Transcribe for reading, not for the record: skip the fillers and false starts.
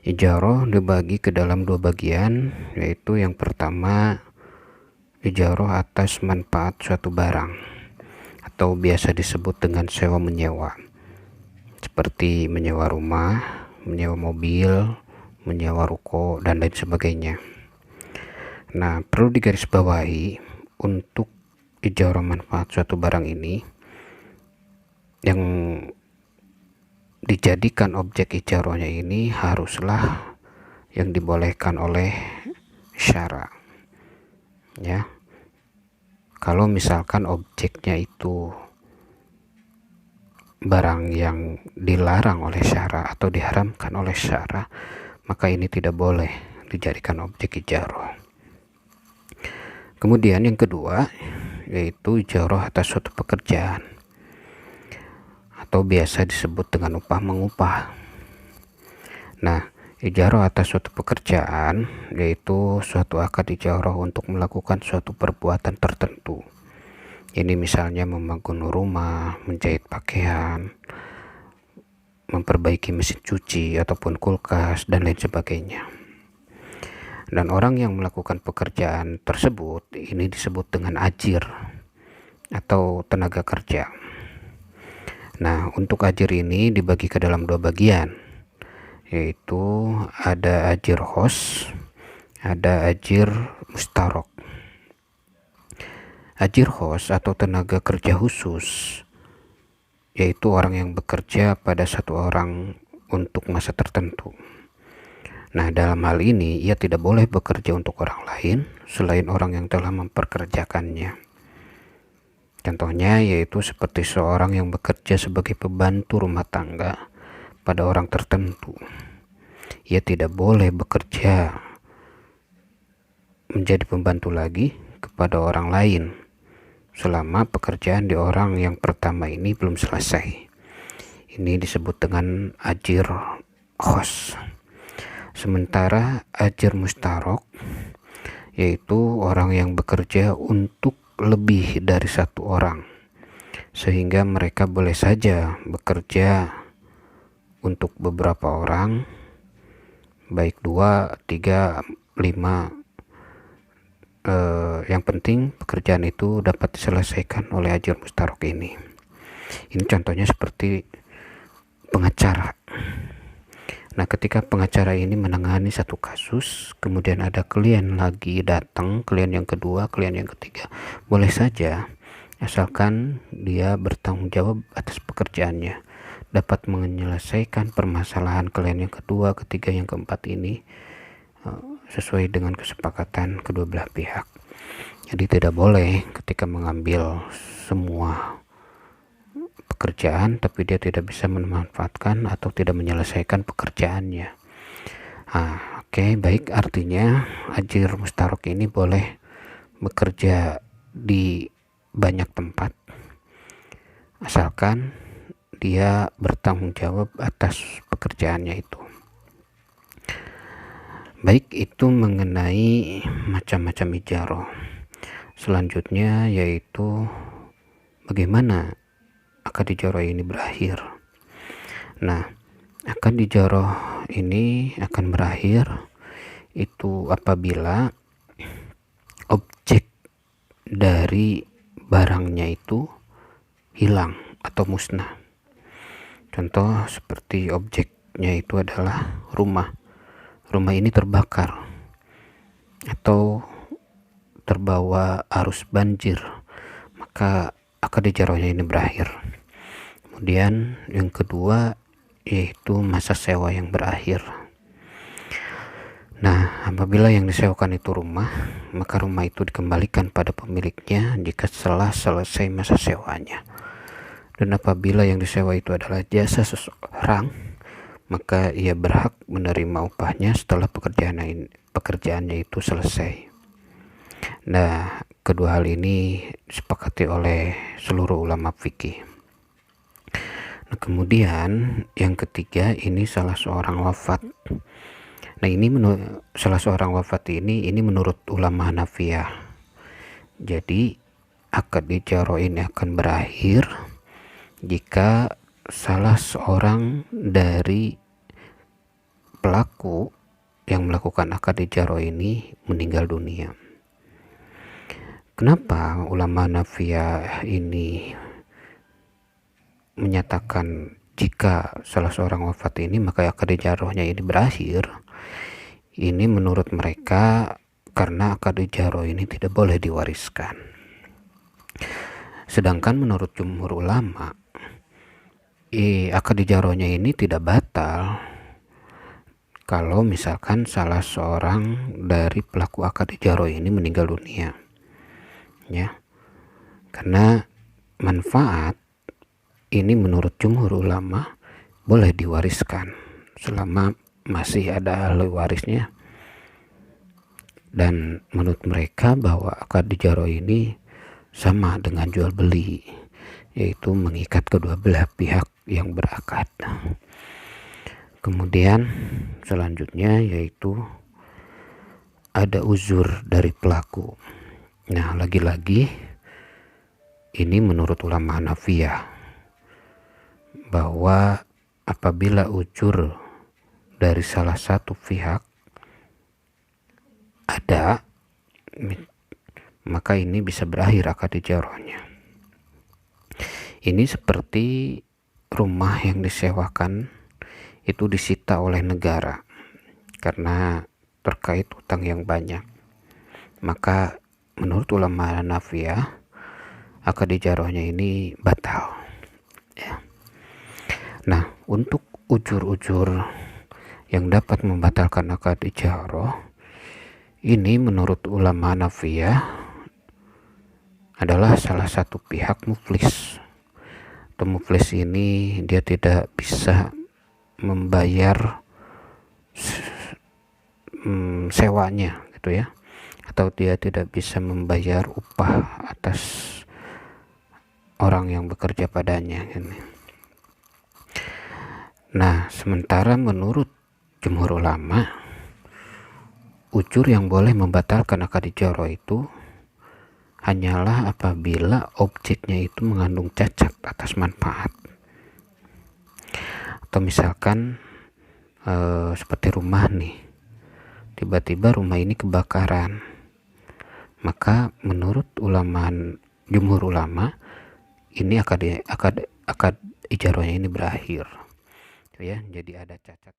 Ijaroh dibagi ke dalam dua bagian, yaitu yang pertama ijaroh atas manfaat suatu barang atau biasa disebut dengan sewa menyewa, seperti menyewa rumah, menyewa mobil, menyewa ruko, dan lain sebagainya. Nah, perlu digarisbawahi untuk ijaroh manfaat suatu barang ini, yang dijadikan objek ijarohnya ini haruslah yang dibolehkan oleh syara, ya. Kalau misalkan objeknya itu barang yang dilarang oleh syara atau diharamkan oleh syara, maka ini tidak boleh dijadikan objek ijaroh. Kemudian yang kedua yaitu ijaroh atas suatu pekerjaan atau biasa disebut dengan upah mengupah. Nah, ijaroh atas suatu pekerjaan yaitu suatu akad ijaroh untuk melakukan suatu perbuatan tertentu. Ini misalnya membangun rumah, menjahit pakaian, memperbaiki mesin cuci ataupun kulkas, dan lain sebagainya. Dan orang yang melakukan pekerjaan tersebut ini disebut dengan ajir atau tenaga kerja. Nah, untuk ajir ini dibagi ke dalam dua bagian, yaitu ada ajir khos, ada ajir mustarok. Ajir khos atau tenaga kerja khusus yaitu orang yang bekerja pada satu orang untuk masa tertentu. Nah, dalam hal ini ia tidak boleh bekerja untuk orang lain selain orang yang telah memperkerjakannya. Contohnya yaitu seperti seorang yang bekerja sebagai pembantu rumah tangga pada orang tertentu. Ia tidak boleh bekerja menjadi pembantu lagi kepada orang lain selama pekerjaan di orang yang pertama ini belum selesai. Ini disebut dengan ajir khos. Sementara ajir mustarok yaitu orang yang bekerja untuk lebih dari satu orang, sehingga mereka boleh saja bekerja untuk beberapa orang, baik 2, 3, 5. Yang penting pekerjaan itu dapat diselesaikan oleh ajir mustarok ini. Ini contohnya seperti pengacara. Nah, ketika pengacara ini menangani satu kasus, kemudian ada klien lagi datang, klien yang kedua, klien yang ketiga, boleh saja asalkan dia bertanggung jawab atas pekerjaannya, dapat menyelesaikan permasalahan klien yang kedua, ketiga, yang keempat ini sesuai dengan kesepakatan kedua belah pihak. Jadi tidak boleh ketika mengambil semua pekerjaan tapi dia tidak bisa memanfaatkan atau tidak menyelesaikan pekerjaannya. Baik, artinya ajir mustarok ini boleh bekerja di banyak tempat asalkan dia bertanggung jawab atas pekerjaannya itu. Baik, itu mengenai macam-macam ijaroh. Selanjutnya yaitu bagaimana akad ijaroh ini berakhir. Nah, akad ijaroh ini akan berakhir itu apabila objek dari barangnya itu hilang atau musnah. Contoh seperti objeknya itu adalah rumah ini terbakar atau terbawa arus banjir, maka akad ijarohnya ini berakhir. Kemudian yang kedua yaitu masa sewa yang berakhir. Nah, apabila yang disewakan itu rumah, maka rumah itu dikembalikan pada pemiliknya jika setelah selesai masa sewanya. Dan apabila yang disewa itu adalah jasa seseorang, maka ia berhak menerima upahnya setelah pekerjaannya itu selesai. Nah, kedua hal ini disepakati oleh seluruh ulama fikih. Nah, kemudian yang ketiga ini salah seorang wafat. Nah, ini salah seorang wafat ini menurut ulama Hanafiyah. Jadi akad ijaroh ini akan berakhir jika salah seorang dari pelaku yang melakukan akad ijarah ini meninggal dunia. Kenapa ulama Hanafiyah ini menyatakan jika salah seorang wafat ini maka akad ijarahnya ini berakhir? Ini menurut mereka karena akad ijarah ini tidak boleh diwariskan. Sedangkan menurut jumhur ulama, akad ijarahnya ini tidak batal kalau misalkan salah seorang dari pelaku akad ijarah ini meninggal dunia, ya, karena manfaat ini menurut jumhur ulama boleh diwariskan selama masih ada ahli warisnya, dan menurut mereka bahwa akad ijarah ini sama dengan jual beli, yaitu mengikat kedua belah pihak yang berakad. Kemudian selanjutnya yaitu ada uzur dari pelaku. Nah, lagi-lagi ini menurut ulama Hanafiyah bahwa apabila uzur dari salah satu pihak ada, maka ini bisa berakhir akad ijarahnya. Ini seperti rumah yang disewakan itu disita oleh negara karena terkait utang yang banyak, maka menurut ulama Hanafiyah akad ijarahnya ini batal, ya. Nah, untuk ujur-ujur yang dapat membatalkan akad ijarah ini menurut ulama Hanafiyah adalah salah satu pihak muflis. Atau muflis ini dia tidak bisa membayar sewanya gitu ya, atau dia tidak bisa membayar upah atas orang yang bekerja padanya gitu. Nah, sementara menurut jumhur ulama, ujur yang boleh membatalkan akad ijarah itu hanyalah apabila objeknya itu mengandung cacat atas manfaat, atau misalkan seperti rumah nih, tiba-tiba rumah ini kebakaran, maka menurut jumhur ulama ini akad ijarahnya ini berakhir, ya. Jadi ada cacat